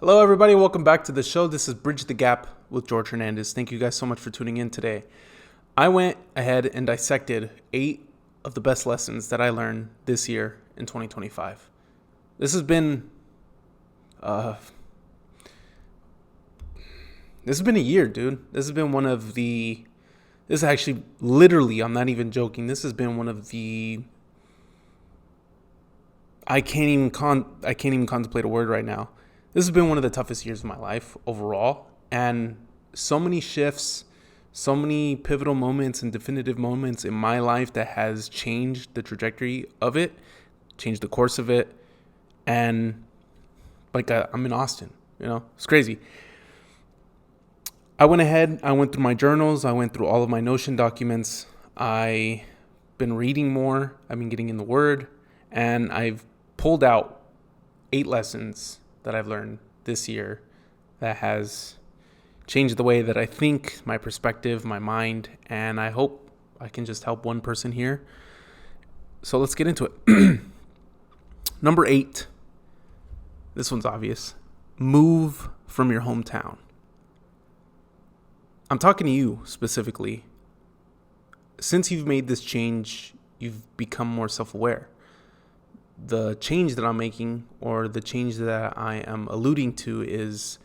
Hello, everybody. Welcome back to the show. This is Bridge the Gap with George Hernandez. Thank you guys so much for tuning in today. I went ahead and dissected 8 of the best lessons that I learned this year in 2025. This has been a year, dude. This is actually literally, I'm not even joking. This has been one of the, I can't even contemplate a word right now. This has been one of the toughest years of my life overall, and so many shifts, so many pivotal moments and definitive moments in my life that has changed the trajectory of it, changed the course of it, and I'm in Austin, it's crazy. I went through my journals, I went through all of my Notion documents, I've been reading more, I've been getting in the Word, and I've pulled out 8 lessons that I've learned this year that has changed the way that I think, my perspective, my mind, and I hope I can just help one person here. So let's get into it. Number 8. This one's obvious. Move from your hometown. I'm talking to you specifically. Since you've made this change, you've become more self-aware. The change that I'm making, or the change that I am alluding to, is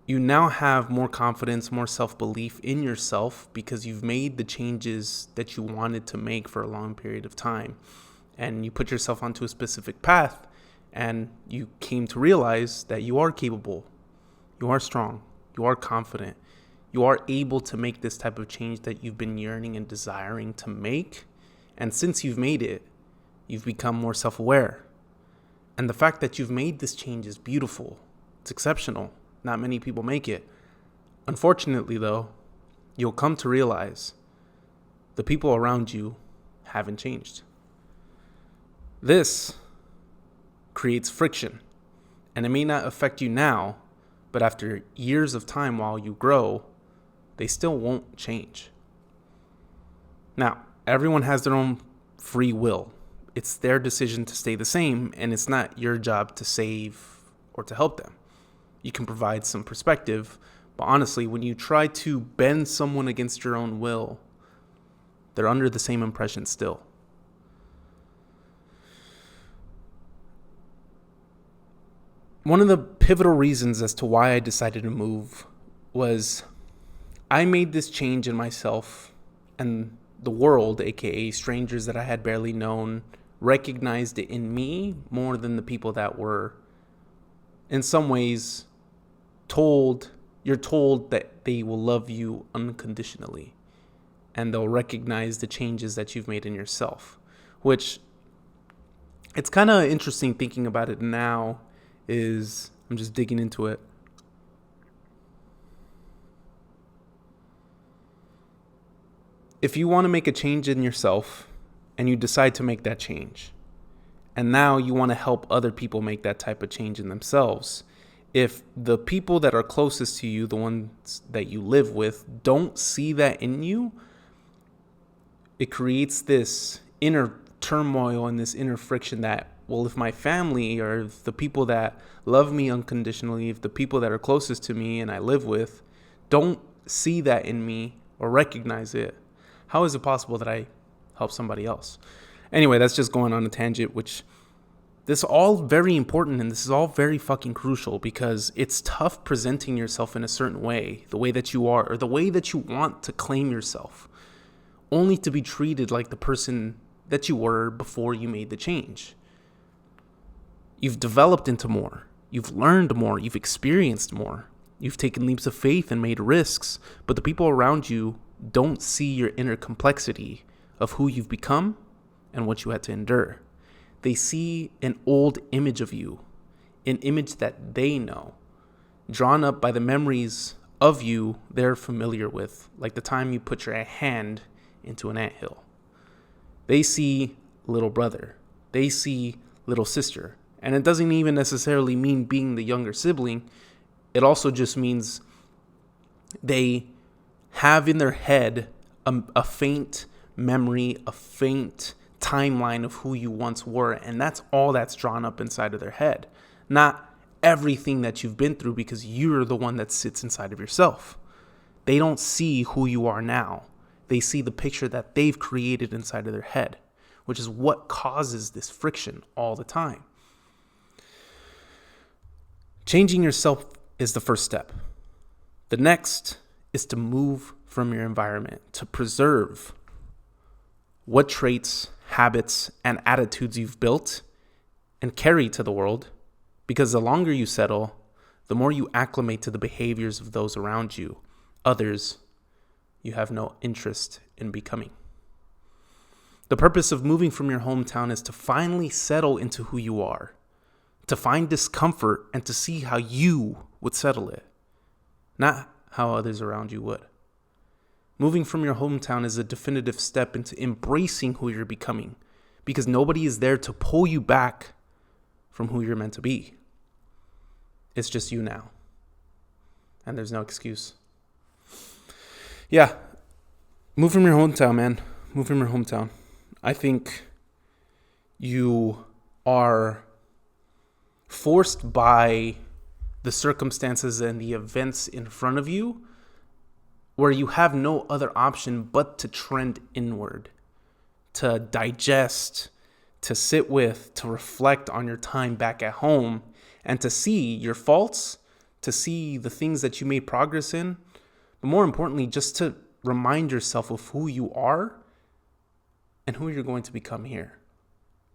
you now have more confidence, more self-belief in yourself because you've made the changes that you wanted to make for a long period of time. And you put yourself onto a specific path, and you came to realize that you are capable, you are strong, you are confident, you are able to make this type of change that you've been yearning and desiring to make. And since you've made it, you've become more self-aware. And the fact that you've made this change is beautiful. It's exceptional. Not many people make it. Unfortunately, though, you'll come to realize the people around you haven't changed. This creates friction. And it may not affect you now, but after years of time while you grow, they still won't change. Now, everyone has their own free will. It's their decision to stay the same, and it's not your job to save or to help them. You can provide some perspective, but honestly, when you try to bend someone against your own will, they're under the same impression still. One of the pivotal reasons as to why I decided to move was I made this change in myself, and the world, aka strangers that I had barely known, recognized it in me more than the people that were in some ways you're told that they will love you unconditionally, and they'll recognize the changes that you've made in yourself, which it's kind of interesting thinking about it now. I'm just digging into it. If you want to make a change in yourself and you decide to make that change, and now you want to help other people make that type of change in themselves, if the people that are closest to you, the ones that you live with, don't see that in you, it creates this inner turmoil and this inner friction that, well, if my family or if the people that love me unconditionally, if the people that are closest to me and I live with don't see that in me or recognize it, how is it possible that I help somebody else? Anyway, that's just going on a tangent, which this is all very important, and this is all very fucking crucial because it's tough presenting yourself in a certain way, the way that you are, or the way that you want to claim yourself, only to be treated like the person that you were before you made the change. You've developed into more. You've learned more. You've experienced more. You've taken leaps of faith and made risks, but the people around you don't see your inner complexity of who you've become and what you had to endure. They see an old image of you, an image that they know, drawn up by the memories of you they're familiar with, like the time you put your hand into an anthill. They see little brother. They see little sister. And it doesn't even necessarily mean being the younger sibling. It also just means they have in their head a faint memory, a faint timeline of who you once were. And that's all that's drawn up inside of their head. Not everything that you've been through because you're the one that sits inside of yourself. They don't see who you are now. They see the picture that they've created inside of their head, which is what causes this friction all the time. Changing yourself is the first step. The next is to move from your environment, to preserve what traits, habits, and attitudes you've built and carry to the world, because the longer you settle, the more you acclimate to the behaviors of those around you, others you have no interest in becoming. The purpose of moving from your hometown is to finally settle into who you are, to find discomfort and to see how you would settle it, not how others around you would. Moving from your hometown is a definitive step into embracing who you're becoming, because nobody is there to pull you back from who you're meant to be. It's just you now. And there's no excuse. Yeah. Move from your hometown, man. Move from your hometown. I think you are forced by the circumstances and the events in front of you, where you have no other option but to trend inward, to digest, to sit with, to reflect on your time back at home, and to see your faults, to see the things that you made progress in, but more importantly, just to remind yourself of who you are and who you're going to become here.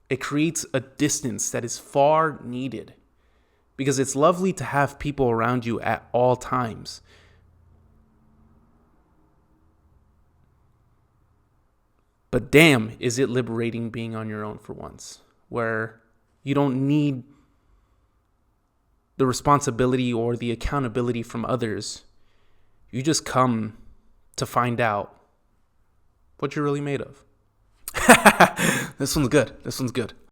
It creates a distance that is far needed, because it's lovely to have people around you at all times. But damn, is it liberating being on your own for once, where you don't need the responsibility or the accountability from others. You just come to find out what you're really made of. This one's good.